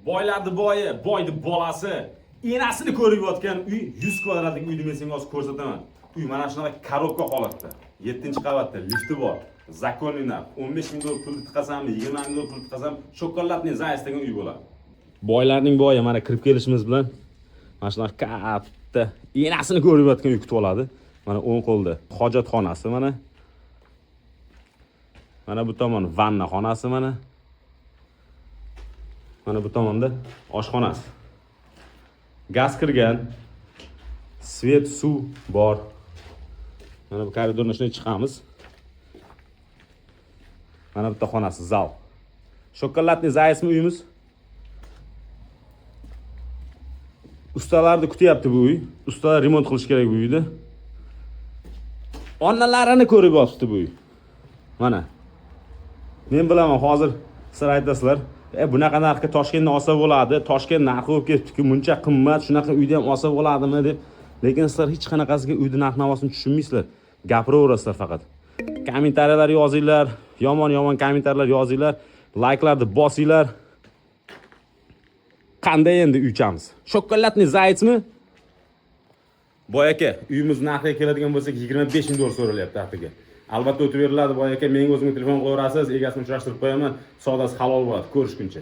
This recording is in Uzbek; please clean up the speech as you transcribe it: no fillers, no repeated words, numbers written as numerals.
Boylarni boyi, boyni bolasi, enasini ko'rib yotgan uy 100 kvadratlik uy demasang hozir ko'rsataman. Uy mana shunaqa korobka holatda. 7-qavatda lifti bor. Zakonli narx. 15 ming dollar pul tiqasammi, 20 ming dollar pul tiqasam, shokoladni zayis degan uy bo'ladi. Boylarning boyi mana kirib kelishimiz bilan mana shunaqa katta enasini ko'rib yotgan uy kutib oladi. Mana o'ng qo'lda hojatxonasi mana. Mana bu tomon vanna xonasi mana. Mana bu tomonda oshxonasi. Gaz kirgan. Svet, suv bor. Mana bu koridordan shunday chiqamiz. Mana bitta xonasi, zal. Shokoladni zayismi uyimiz? Ustalarni kutyapti bu uy. Ustalar remont qilish kerak bu uyda. Onalarini ko'rib yotibdi bu uy. Mana. Men bilaman hozir sizlar aytasizlar, bunaqa narxga Toshkentni olsa bo'ladi, Toshkent narxi bo'lib ketdi-ku, muncha qimmat, shunaqa uyda ham olsa bo'ladimi deb. Lekin sizlar hech qanaqasiga uyning narx-navosini tushunmaysizlar. Gapiraverasizlar faqat. Kommentariyalar yozinglar, yomon kommentariyalar yozinglar, layklarni bosinglar. Qanday endi uychamiz? Shokoladni zayitsmi? Boy aka, uyimiz narxiga keladigan bo'lsak 25 ming dollar so'ralyapti haftaga. Albatta o'tib beriladi boy aka, menga o'zimga telefon qo'yaverasiz, egasini uchrashtirib qo'yaman, savdosi halol bo'ladi, ko'rishguncha.